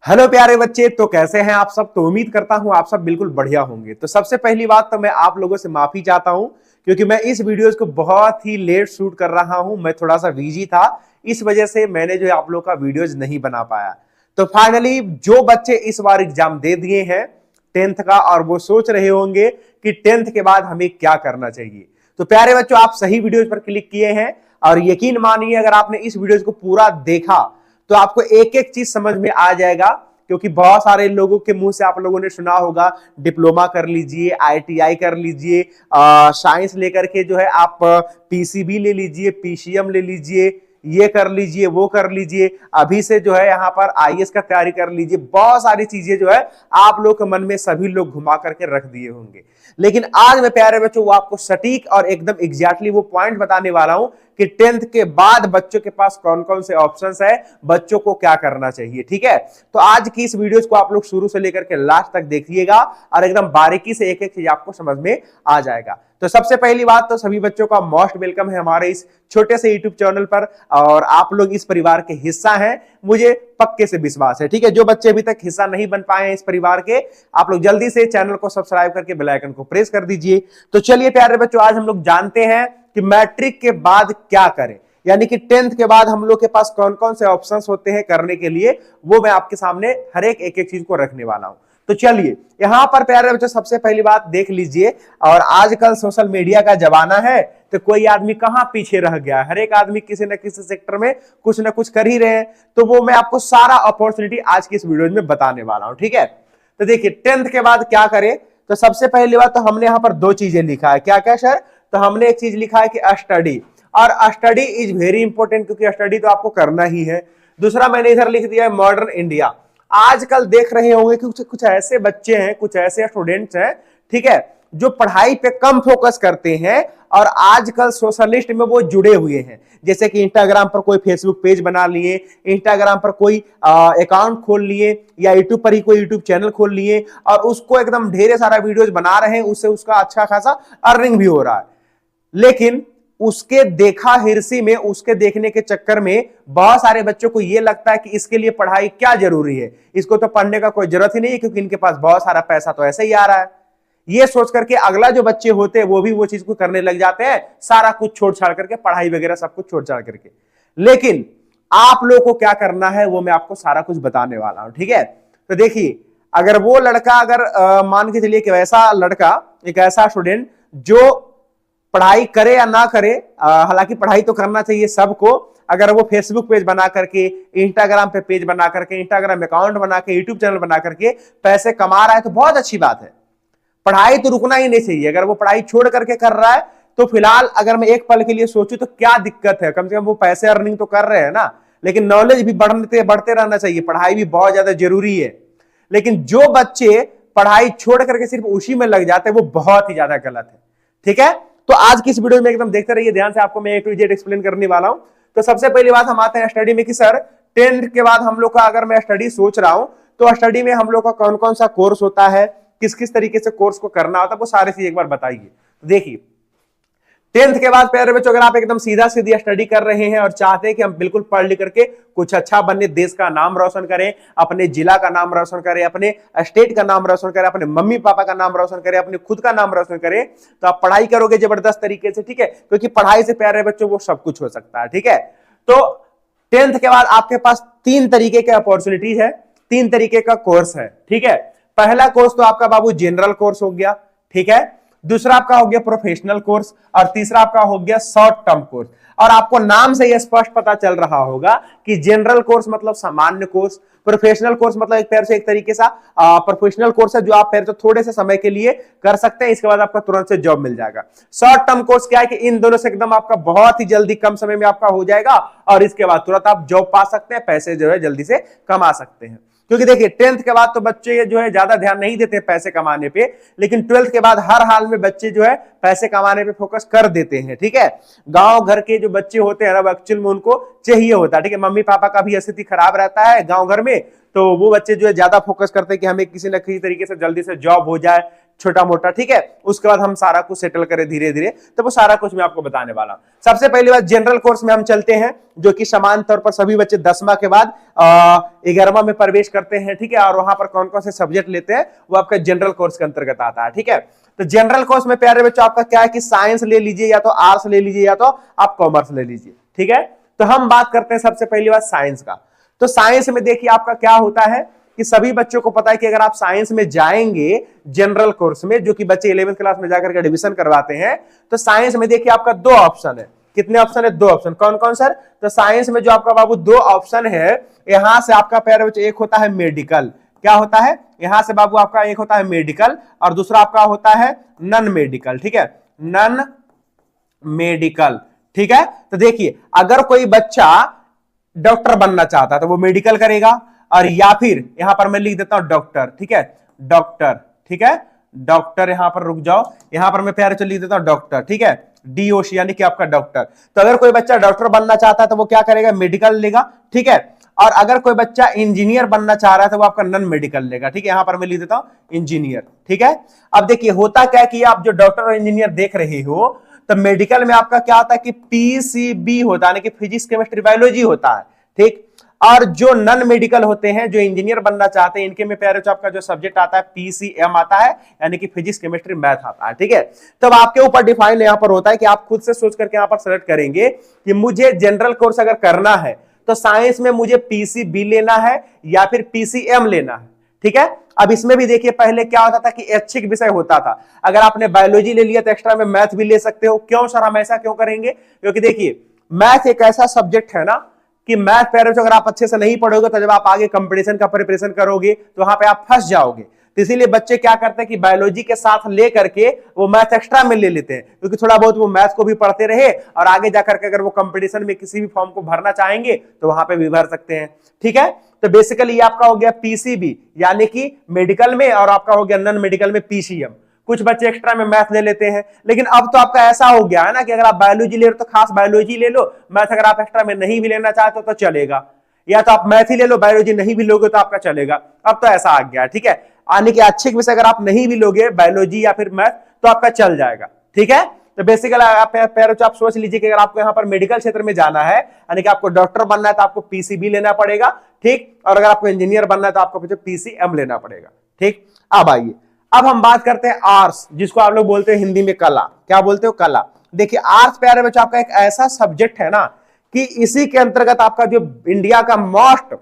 Hello प्यारे बच्चे, तो कैसे हैं आप सब। तो उम्मीद करता हूं आप सब बिल्कुल बढ़िया होंगे। तो सबसे पहली बात तो मैं आप लोगों से माफी चाहता हूं क्योंकि मैं इस वीडियोस को बहुत ही लेट शूट कर रहा हूं। मैं थोड़ा सा बिजी था, इस वजह से मैंने जो है आप लोग का वीडियोस नहीं बना पाया। तो फाइनली जो बच्चे इस बार एग्जाम दे दिए हैं 10th का और वो सोच रहे होंगे कि 10th के बाद हमें क्या करना चाहिए, तो प्यारे बच्चों आप सही वीडियोस पर क्लिक किए हैं। और यकीन मानिए अगर आपने इस वीडियोस को पूरा देखा तो आपको एक एक चीज समझ में आ जाएगा। क्योंकि बहुत सारे लोगों के मुंह से आप लोगों ने सुना होगा डिप्लोमा कर लीजिए, आईटीआई कर लीजिए, साइंस लेकर के जो है आप पीसीबी ले लीजिए, पीसीएम ले लीजिए, ये कर लीजिए, वो कर लीजिए, अभी से जो है यहाँ पर आईएएस का तैयारी कर लीजिए। बहुत सारी चीजें जो है आप लोग के मन में सभी लोग घुमा करके रख दिए होंगे। लेकिन आज मैं प्यारे बच्चों वो आपको सटीक और एकदम एग्जैक्टली वो पॉइंट बताने वाला हूं कि 10th के बाद बच्चों के पास कौन कौन से ऑप्शंस है, बच्चों को क्या करना चाहिए। ठीक है, तो आज की इस वीडियो को आप लोग शुरू से लेकर के लास्ट तक देखिएगा और एकदम बारीकी से एक एक चीज आपको समझ में आ जाएगा। तो सबसे पहली बात तो सभी बच्चों का मोस्ट वेलकम है हमारे इस छोटे से यूट्यूब चैनल पर, और आप लोग इस परिवार के हिस्सा हैं, मुझे पक्के से विश्वास है। ठीक है, जो बच्चे अभी तक हिस्सा नहीं बन पाए हैं इस परिवार के, आप लोग जल्दी से चैनल को सब्सक्राइब करके बेल आइकन को प्रेस कर दीजिए। तो चलिए प्यारे बच्चों, आज हम लोग जानते हैं कि मैट्रिक के बाद क्या करें, यानी कि 10th के बाद हम लोग के पास कौन कौन से ऑप्शंस होते हैं करने के लिए, वो मैं आपके सामने हर एक एक चीज को रखने वाला हूं। तो चलिए यहां पर प्यारे बच्चों सबसे पहली बात देख लीजिए, और आजकल सोशल मीडिया का जमाना है तो कोई आदमी कहां पीछे रह गया, हर एक आदमी किसी न किसी सेक्टर में कुछ ना कुछ कर ही रहे हैं। तो वो मैं आपको सारा अपॉर्चुनिटी आज की इस वीडियो में बताने वाला हूं। ठीक है, तो देखिए 10th के बाद क्या करें। तो सबसे पहली बात तो हमने यहां पर दो चीजें लिखा है। क्या क्या सर? तो हमने एक चीज लिखा है कि स्टडी, और स्टडी इज वेरी इंपॉर्टेंट क्योंकि स्टडी तो आपको करना ही है। दूसरा मैंने इधर लिख दिया है मॉडर्न इंडिया। आजकल देख रहे होंगे कि कुछ ऐसे बच्चे हैं, कुछ ऐसे स्टूडेंट्स हैं, ठीक है, जो पढ़ाई पे कम फोकस करते हैं और आजकल सोशलिस्ट में वो जुड़े हुए हैं। जैसे कि इंस्टाग्राम पर कोई फेसबुक पेज बना लिए, इंस्टाग्राम पर कोई अकाउंट खोल लिए, या यूट्यूब पर ही कोई यूट्यूब चैनल खोल लिए और उसको एकदम ढेरे सारा वीडियोस बना रहे हैं, उससे उसका अच्छा खासा अर्निंग भी हो रहा है। लेकिन उसके देखा हिरसी में, उसके देखने के चक्कर में बहुत सारे बच्चों को यह लगता है कि इसके लिए पढ़ाई क्या जरूरी है, इसको तो पढ़ने का कोई जरूरत ही नहीं है क्योंकि इनके पास बहुत सारा पैसा तो ऐसे ही आ रहा है। ये सोच करके अगला जो बच्चे होते हैं वो भी वो चीज को करने लग जाते हैं, सारा कुछ छोड़ छाड़ करके, पढ़ाई वगैरह सब कुछ छोड़ छाड़ करके। लेकिन आप लोगों को क्या करना है वो मैं आपको सारा कुछ बताने वाला हूं। ठीक है, तो देखिए अगर वो लड़का, अगर मान के चलिए कि वैसा लड़का, एक ऐसा स्टूडेंट जो पढ़ाई करे या ना करे, हालांकि पढ़ाई तो करना चाहिए सबको, अगर वो फेसबुक पेज बना करके, इंस्टाग्राम पे पेज बना करके, इंस्टाग्राम अकाउंट बना के, यूट्यूब चैनल बना करके पैसे कमा रहा है तो बहुत अच्छी बात है। पढ़ाई तो रुकना ही नहीं चाहिए। अगर वो पढ़ाई छोड़ करके कर रहा है तो फिलहाल अगर मैं एक पल के लिए सोचूं तो क्या दिक्कत है, कम से कम वो पैसे अर्निंग तो कर रहे हैं ना। लेकिन नॉलेज भी बढ़ते रहना चाहिए, पढ़ाई भी बहुत ज्यादा जरूरी है। लेकिन जो बच्चे पढ़ाई छोड़ करके सिर्फ उसी में लग जाते हैं वो बहुत ही ज्यादा गलत है। ठीक है, तो आज की इस वीडियो में एकदम देखते रहिए ध्यान से, आपको मैं ए टू जेड एक्सप्लेन करने वाला हूं। तो सबसे पहली बात हम आते हैं स्टडी में कि सर 10th के बाद हम लोग का, अगर मैं स्टडी सोच रहा हूं तो स्टडी में हम लोग का कौन कौन सा कोर्स होता है, किस किस तरीके से कोर्स को करना होता है, वो सारी चीज एक बार बताइए। देखिए 10th के बाद प्यारे बच्चों, अगर आप एकदम सीधा सीधी स्टडी कर रहे हैं और चाहते हैं कि हम बिल्कुल पढ़ लिख करके कुछ अच्छा बने, देश का नाम रोशन करें, अपने जिला का नाम रोशन करें, अपने स्टेट का नाम रोशन करें, अपने मम्मी पापा का नाम रोशन करें, अपने खुद का नाम रोशन करें, तो आप पढ़ाई करोगे जबरदस्त तरीके से। ठीक है, क्योंकि पढ़ाई से प्यारे बच्चों वो सब कुछ हो सकता है। ठीक है, तो 10th के बाद आपके पास तीन तरीके के अपॉर्चुनिटीज है, तीन तरीके का कोर्स है। ठीक है, पहला कोर्स तो आपका बाबू जनरल कोर्स हो गया। ठीक है, दूसरा आपका हो गया प्रोफेशनल कोर्स, और तीसरा आपका हो गया शॉर्ट टर्म कोर्स। और आपको नाम से यह स्पष्ट पता चल रहा होगा कि जनरल कोर्स मतलब सामान्य कोर्स, प्रोफेशनल कोर्स मतलब एक पैर से एक तरीके से प्रोफेशनल कोर्स है जो आप पैर से थोड़े से समय के लिए कर सकते हैं, इसके बाद आपका तुरंत से जॉब मिल जाएगा। शॉर्ट टर्म कोर्स क्या है कि इन दोनों से एकदम आपका बहुत ही जल्दी कम समय में आपका हो जाएगा और इसके बाद तुरंत आप जॉब पा सकते हैं, पैसे जो है जल्दी से कमा सकते हैं। क्योंकि देखिए 10th के बाद तो बच्चे जो है ज्यादा ध्यान नहीं देते पैसे कमाने पे, लेकिन 12th के बाद हर हाल में बच्चे जो है पैसे कमाने पे फोकस कर देते हैं। ठीक है, गांव घर के जो बच्चे होते हैं ना, एक्चुअल में उनको चाहिए होता है। ठीक है, मम्मी पापा का भी स्थिति खराब रहता है गांव घर में, तो वो बच्चे जो है ज्यादा फोकस करते हैं कि हमें किसी ना किसी तरीके से जल्दी से जॉब हो जाए, छोटा मोटा, ठीक है, उसके बाद हम सारा कुछ सेटल करें धीरे धीरे। तो वो सारा कुछ मैं आपको बताने वाला हूं। सबसे पहली बात, जनरल कोर्स में हम चलते हैं, जो कि समान तौर पर सभी बच्चे 10वां के बाद 11वां में प्रवेश करते हैं, ठीक है, और वहां पर कौन कौन से सब्जेक्ट लेते हैं वो आपका जनरल कोर्स के अंतर्गत आता है, ठीक है। तो जनरल कोर्स में प्यारे बच्चों आपका क्या है कि साइंस ले लीजिए, या तो आर्ट्स ले लीजिए, या तो आप कॉमर्स ले लीजिए, ठीक है। तो हम बात करते हैं सबसे पहली बात साइंस का। तो साइंस में देखिए आपका क्या होता है कि सभी बच्चों को पता है कि अगर आप साइंस में जाएंगे जनरल कोर्स में, जो कि बच्चे 11वीं क्लास में जाकर के एडमिशन करवाते हैं, तो साइंस में देखिए आपका 2 ऑप्शन है। कितने ऑप्शन है? 2 ऑप्शन। कौन कौन सर? तो साइंस में जो आपका बाबू 2 ऑप्शन है, यहां से आपका प्यारे बच्चों एक होता है मेडिकल। क्या होता है? यहां से बाबू आपका एक होता है मेडिकल और दूसरा आपका होता है नॉन मेडिकल, ठीक है, नॉन मेडिकल, ठीक है। तो देखिए अगर कोई बच्चा डॉक्टर बनना चाहता है तो वो मेडिकल करेगा, और या फिर यहां पर मैं लिख देता हूं डॉक्टर, ठीक है, डॉक्टर, ठीक है, डॉक्टर। यहां पर रुक जाओ, यहां पर मैं प्यारे से लिख देता हूं डॉक्टर, ठीक है, डीओसी यानी कि आपका डॉक्टर। तो अगर कोई बच्चा डॉक्टर बनना चाहता है तो वो क्या करेगा? मेडिकल लेगा, ठीक है। और अगर कोई बच्चा इंजीनियर बनना चाह रहा है तो वो आपका नॉन मेडिकल लेगा, ठीक है। यहां पर मैं लिख देता हूं इंजीनियर, ठीक है। अब देखिए होता क्या है कि आप जो डॉक्टर और इंजीनियर देख रहे हो, तो मेडिकल में आपका क्या होता है कि पीसीबी होता है, फिजिक्स केमिस्ट्री बायोलॉजी होता है, ठीक। और जो नॉन मेडिकल होते हैं, जो इंजीनियर बनना चाहते हैं, इनके में प्यारे आपका जो सब्जेक्ट आता है पीसीएम आता है, यानी कि फिजिक्स केमिस्ट्री मैथ आता है, ठीक है। तब आपके ऊपर डिफाइन यहां पर होता है कि आप खुद से सोच करके यहां पर सेलेक्ट करेंगे कि मुझे जनरल कोर्स अगर करना है तो साइंस में मुझे पीसीबी लेना है या फिर पीसीएम लेना है, ठीक है। अब इसमें भी देखिए पहले क्या होता था कि ऐच्छिक विषय होता था। अगर आपने बायोलॉजी ले लिया तो एक्स्ट्रा में मैथ भी ले सकते हो। क्यों सर हम ऐसा क्यों करेंगे? क्योंकि देखिए मैथ एक ऐसा सब्जेक्ट है ना कि मैथ पेरेंट्स अगर आप अच्छे से नहीं पढ़ोगे तो जब आप आगे कंपटीशन का प्रिपरेशन करोगे तो वहां पे आप फंस जाओगे। तो इसीलिए बच्चे क्या करते हैं कि बायोलॉजी के साथ ले करके वो मैथ एक्स्ट्रा में ले लेते हैं, क्योंकि थोड़ा बहुत वो मैथ को भी पढ़ते रहे और आगे जाकर के अगर वो कंपटीशन में किसी भी फॉर्म को भरना चाहेंगे तो वहां पे भी भर सकते हैं, ठीक है। तो बेसिकली ये आपका हो गया पीसीबी यानी कि मेडिकल में, और आपका हो गया नॉन मेडिकल में पीसीएम। कुछ बच्चे एक्स्ट्रा में मैथ ले लेते हैं, लेकिन अब तो आपका ऐसा हो गया है ना कि अगर आप बायोलॉजी ले लो तो खास बायोलॉजी ले लो, मैथ अगर आप एक्स्ट्रा में नहीं भी लेना चाहते हो तो चलेगा, या तो आप मैथ ही ले लो, बायोलॉजी नहीं भी लोगे तो आपका चलेगा। अब तो ऐसा आ गया, ठीक है। आने के अच्छे विषय अगर आप नहीं भी लोगे बायोलॉजी या फिर मैथ तो आपका चल जाएगा, ठीक है। तो बेसिकली आप सोच लीजिए कि अगर आपको यहाँ पर मेडिकल क्षेत्र में जाना है, यानी कि आपको डॉक्टर बनना है तो आपको पीसीबी लेना पड़ेगा, ठीक, और अगर आपको इंजीनियर बनना है तो आपको पीसीएम लेना पड़ेगा, ठीक। अब आइए, अब हम बात करते हैं आर्ट्स, जिसको आप लोग बोलते हैं हिंदी में कला। क्या बोलते हो? कला। देखिए आर्ट्स प्यारे बच्चों आपका एक ऐसा सब्जेक्ट है ना कि इसी के अंतर्गत आपका जो इंडिया का मोस्ट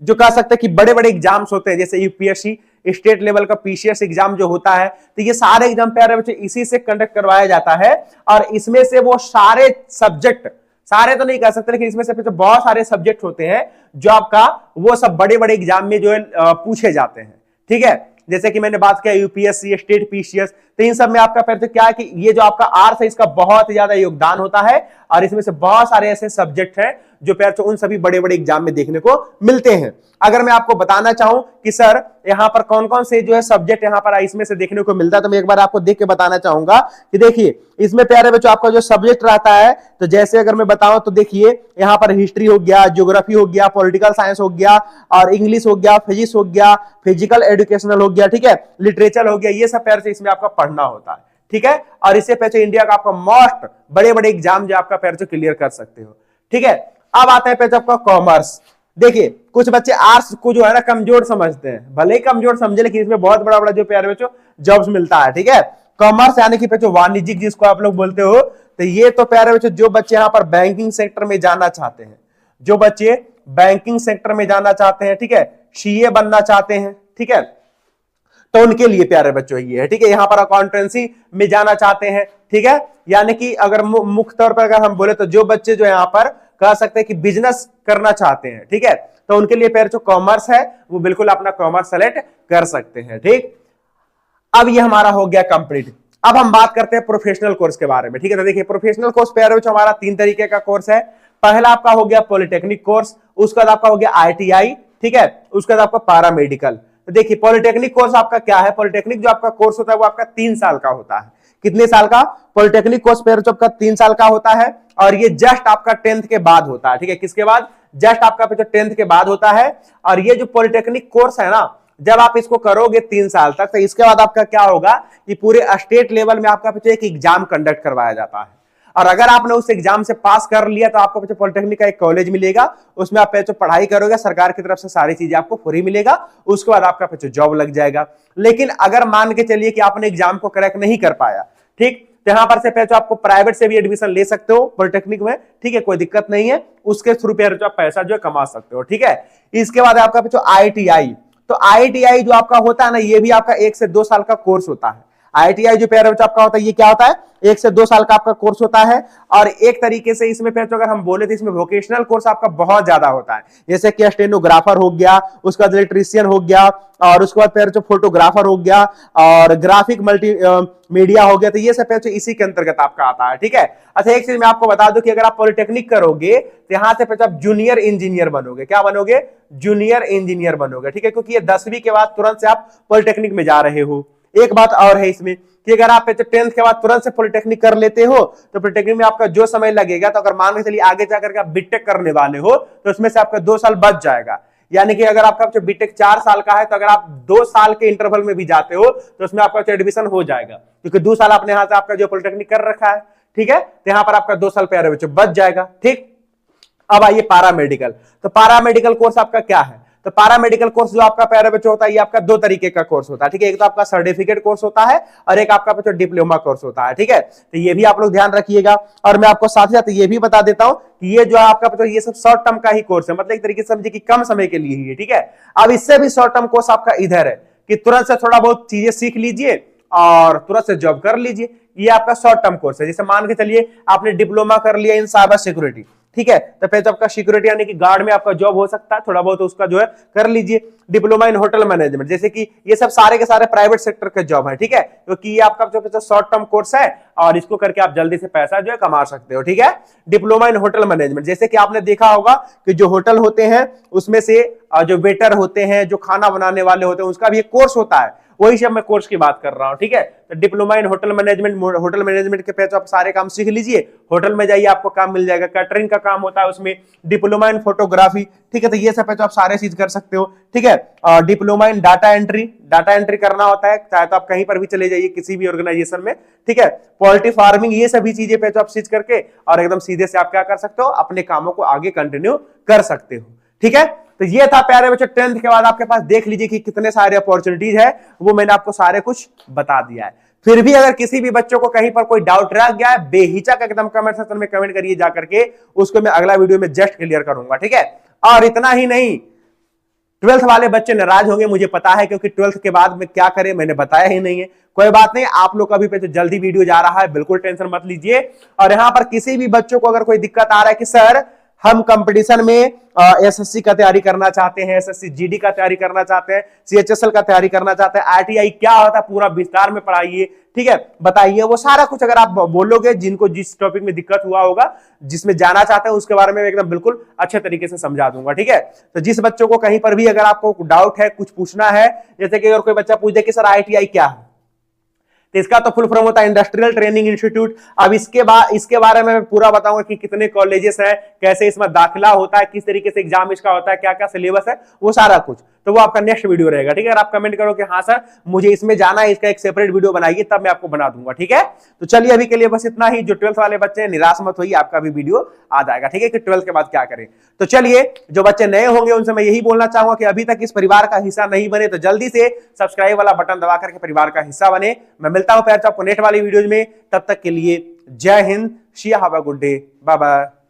जो कह सकते हैं कि बड़े बड़े एग्जाम्स होते हैं, जैसे यूपीएससी स्टेट लेवल का पीसीएस एग्जाम जो होता है, तो ये सारे एग्जाम प्यारे बच्चे इसी से कंडक्ट करवाया जाता है। और इसमें से वो सारे सब्जेक्ट, सारे तो नहीं कह सकते, लेकिन इसमें से बहुत सारे सब्जेक्ट होते हैं जो आपका वो सब बड़े बड़े एग्जाम में जो है पूछे जाते हैं, ठीक है। जैसे कि मैंने बात किया यूपीएससी, स्टेट पीसीएस, तो इन सब में आपका पहले क्या है कि ये जो आपका आर्ट्स है इसका बहुत ज्यादा योगदान होता है, और इसमें से बहुत सारे ऐसे सब्जेक्ट हैं जो पैर उन सभी बड़े बड़े एग्जाम में देखने को मिलते हैं। अगर मैं आपको बताना चाहूं कि सर यहां पर कौन कौन से जो है सब्जेक्ट यहां पर इसमें से देखने को मिलता है, तो मैं एक बार आपको देख के बताना चाहूंगा कि देखिए इसमें प्यारे बच्चों आपका जो सब्जेक्ट रहता है, तो जैसे अगर मैं बताऊं तो देखिए यहां पर हिस्ट्री हो गया, ज्योग्राफी हो गया, पॉलिटिकल साइंस हो गया, और इंग्लिश हो गया, फिजिक्स हो गया, फिजिकल एजुकेशनल हो गया, ठीक है, लिटरेचर हो गया, ये सब प्यारे से इसमें आपका पढ़ना होता है, ठीक है। और इससे पैसे इंडिया का आपका मोस्ट बड़े बड़े एग्जाम जो आपका पैसे क्लियर कर सकते हो, ठीक है। अब आता है पैसे आपका कॉमर्स। देखिए कुछ बच्चे आर्ट्स को जो है ना कमजोर समझते हैं, भले ही कमजोर समझे, लेकिन इसमें बहुत बड़ा बड़ा जो प्यारे बच्चों जॉब्स मिलता है, ठीक है। कॉमर्स यानी कि जो वाणिज्यिक जिसको आप लोग बोलते हो, तो ये तो प्यारे बच्चों जो बच्चे यहां पर बैंकिंग सेक्टर में जाना चाहते हैं, जो बच्चे बैंकिंग सेक्टर में जाना चाहते हैं, ठीक है, सीए बनना चाहते हैं, ठीक है, तो उनके लिए प्यारे बच्चों ये है, ठीक है। यहां पर अकाउंटेंसी में जाना चाहते हैं, ठीक है, यानी कि अगर मुख्य तौर पर अगर हम बोले तो जो बच्चे जो यहां पर कह सकते हैं कि बिजनेस करना चाहते हैं, ठीक है, तो उनके लिए प्यारे जो कॉमर्स है वो बिल्कुल अपना कॉमर्स सेलेक्ट कर सकते हैं, ठीक। अब ये हमारा हो गया कंप्लीट। अब हम बात करते हैं प्रोफेशनल कोर्स के बारे में, ठीक है। तो देखिए प्रोफेशनल कोर्स प्यारे बच्चों हमारा 3 तरीके का कोर्स है। पहला आपका हो गया पॉलिटेक्निक कोर्स, उसके बाद आपका हो गया आईटीआई, ठीक है, उसके बाद आपका पैरामेडिकल। तो देखिए पॉलिटेक्निक कोर्स आपका क्या है? पॉलिटेक्निक जो आपका कोर्स होता है वो आपका 3 साल का होता है। कितने साल का? पॉलिटेक्निक कोर्स आपका 3 साल का होता है, और ये जस्ट आपका 10th के बाद होता है। ठीक है, किसके बाद? जस्ट आपका 10th के बाद होता है। और ये जो पॉलिटेक्निक कोर्स है ना, जब आप इसको करोगे 3 साल तक, तो इसके बाद आपका क्या होगा कि पूरे स्टेट लेवल में आपका एक एग्जाम कंडक्ट करवाया जाता है। और अगर आपने उस एग्जाम से पास कर लिया तो आपको पॉलिटेक्निक का एक कॉलेज मिलेगा, उसमें आप पढ़ाई करोगे, सरकार की तरफ से सारी चीजें आपको फ्री मिलेगा, उसके बाद आपका जॉब लग जाएगा। लेकिन अगर मान के चलिए कि आपने एग्जाम को क्रैक नहीं कर पाया, ठीक, तो यहां पर से आपको प्राइवेट से भी एडमिशन ले सकते हो पॉलिटेक्निक में। ठीक है, कोई दिक्कत नहीं है, उसके थ्रू पे आप पैसा जो है कमा सकते हो। ठीक है, इसके बाद आपका IITI, तो IITI जो आपका होता है ना, ये भी आपका 1 से 2 साल का कोर्स होता है। IITI जो प्यारे बच्चों आपका होता है, ये क्या होता है? 1 से 2 साल का आपका कोर्स होता है। और एक तरीके से इसमें फिर अगर हम बोले तो इसमें वोकेशनल कोर्स आपका बहुत ज्यादा होता है, जैसे कि स्टेनोग्राफर हो गया, उसके बाद इलेक्ट्रीशियन हो गया, और उसके बाद फिर फोटोग्राफर हो गया, और ग्राफिक मल्टी मीडिया हो गया। तो ये सब इसी के अंतर्गत आपका आता है। ठीक है, अच्छा एक चीज मैं आपको बता दूं कि अगर आप पॉलिटेक्निक करोगे तो यहां से आप जूनियर इंजीनियर बनोगे। क्या बनोगे? जूनियर इंजीनियर बनोगे। ठीक है, क्योंकि ये 10वीं के बाद तुरंत से आप पॉलिटेक्निक में जा रहे हो। एक बात और है इसमें कि अगर आप 10th के बाद तुरंत से पॉलिटेक्निक कर लेते हो तो पॉलिटेक्निक में आपका जो समय लगेगा, तो अगर मान के चलिए आगे जाकर के आप बीटेक करने वाले हो तो उसमें से आपका 2 साल बच जाएगा। यानी कि अगर आपका बीटेक 4 साल का है तो अगर आप 2 साल के इंटरवल में भी जाते हो तो उसमें आपका एडमिशन हो जाएगा, क्योंकि 2 साल आपने यहां से आपका जो पॉलिटेक्निक कर रखा है। ठीक है, तो यहां पर आपका 2 साल प्यारे बच्चों बच जाएगा। ठीक, अब आइए पैरामेडिकल। तो पैरामेडिकल कोर्स आपका क्या है? तो पैरामेडिकल कोर्स जो आपका प्यारे बच्चों होता है, ये आपका 2 तरीके का कोर्स होता है। ठीक है, एक तो आपका सर्टिफिकेट कोर्स होता है और एक आपका बच्चों डिप्लोमा कोर्स होता है। ठीक है, तो ये भी आप लोग ध्यान रखिएगा। और मैं आपको साथ ही साथ ये भी बता देता हूं कि ये जो आपका बच्चों ये सब शॉर्ट टर्म का ही कोर्स है, मतलब एक तरीके से समझिए कि कम समय के लिए ही है। ठीक है, अब इससे भी शॉर्ट टर्म कोर्स आपका इधर है कि तुरंत से थोड़ा बहुत चीजें सीख लीजिए और तुरंत से जॉब कर लीजिए। ये आपका शॉर्ट टर्म कोर्स है। जैसे मान के चलिए आपने डिप्लोमा कर लिया इन साइबर सिक्योरिटी, ठीक है, तो फिर आपका सिक्योरिटी यानी कि गार्ड में आपका जॉब हो सकता है, थोड़ा बहुत उसका जो है कर लीजिए। डिप्लोमा इन होटल मैनेजमेंट, जैसे कि ये सब सारे के सारे प्राइवेट सेक्टर के जॉब है। ठीक है, क्योंकि ये आपका जो शॉर्ट टर्म कोर्स है और इसको करके आप जल्दी से पैसा जो है कमा सकते हो। ठीक है, डिप्लोमा इन होटल मैनेजमेंट, जैसे कि आपने देखा होगा कि जो होटल होते हैं उसमें से जो वेटर होते हैं, जो खाना बनाने वाले होते हैं, उसका भी एक कोर्स होता है, वही से मैं कोर्स की बात कर रहा हूं। ठीक है, तो डिप्लोमा इन होटल मैनेजमेंट के पे तो आप सारे काम सीख लीजिए। होटल में जाइए, आपको काम मिल जाएगा, कैटरिंग का काम होता है उसमें। डिप्लोमा इन फोटोग्राफी, ठीक है, तो ये सब पे तो आप सारे चीज कर सकते हो। ठीक है, डिप्लोमा इन डाटा एंट्री करना होता है, चाहे तो आप कहीं पर भी चले जाइए किसी भी ऑर्गेनाइजेशन में। ठीक है, पोल्ट्री फार्मिंग, ये सभी चीजें पे तो आप सीख करके और एकदम सीधे से आप क्या कर सकते हो, अपने कामों को आगे कंटिन्यू कर सकते हो। ठीक है, तो ये था प्यारे बच्चों 10th के बाद आपके पास, देख लीजिए कि कितने सारे अपॉर्चुनिटीज है, वो मैंने आपको सारे कुछ बता दिया है। फिर भी अगर किसी भी बच्चों को कहीं पर कोई डाउट रह गया है, बेहिचक एकदम कमेंट सेक्शन में कमेंट करिए जाकर के, उसको मैं अगला वीडियो में जस्ट क्लियर करूंगा। ठीक है, और इतना ही नहीं, 12th वाले बच्चे नाराज होंगे मुझे पता है, क्योंकि 12th के बाद में क्या करें मैंने बताया ही नहीं है। कोई बात नहीं, आप लोग का भी पे तो जल्दी वीडियो जा रहा है, बिल्कुल टेंशन मत लीजिए। और यहां पर किसी भी बच्चों को अगर कोई दिक्कत आ रहा है कि सर हम कंपटीशन में एसएससी का तैयारी करना चाहते हैं, एसएससी जीडी का तैयारी करना चाहते हैं, सीएचएसएल का तैयारी करना चाहते हैं, आईटीआई क्या होता है पूरा विस्तार में पढ़ाइए, ठीक है, बताइए, वो सारा कुछ अगर आप बोलोगे, जिनको जिस टॉपिक में दिक्कत हुआ होगा, जिसमें जाना चाहते हैं, उसके बारे में एकदम बिल्कुल अच्छे तरीके से समझा दूंगा। ठीक है, तो जिस बच्चों को कहीं पर भी अगर आपको डाउट है, कुछ पूछना है, जैसे कि अगर कोई बच्चा पूछे कि सर आईटीआई क्या है, तो इसका तो फुल फॉर्म होता है इंडस्ट्रियल ट्रेनिंग इंस्टीट्यूट। अब इसके बारे में मैं पूरा बताऊंगा कि कितने कॉलेजेस हैं, कैसे इसमें दाखिला होता है, किस तरीके से एग्जाम इसका होता है, क्या क्या सिलेबस है, वो सारा कुछ, तो वो आपका नेक्स्ट वीडियो रहेगा। ठीक है, अगर आप कमेंट करो कि हाँ सर मुझे इसमें जाना है, इसका एक सेपरेट वीडियो बनाइए, तब मैं आपको बना दूंगा। ठीक है, तो चलिए अभी के लिए बस इतना ही। जो 12th वाले बच्चे हैं निराश मत होइए, आपका भी वीडियो आ जाएगा। ठीक है, कि 12th के बाद क्या करें। तो चलिए, जो बच्चे नए होंगे उनसे मैं यही बोलना चाहूंगा कि अभी तक इस परिवार का हिस्सा नहीं बने तो जल्दी से सब्सक्राइब वाला बटन दबा करके परिवार का हिस्सा बने। मैं मिलता हूं फिर आपको नेक्स्ट वाली वीडियोज में, तब तक के लिए जय हिंद, शिया, have a good day, bye bye.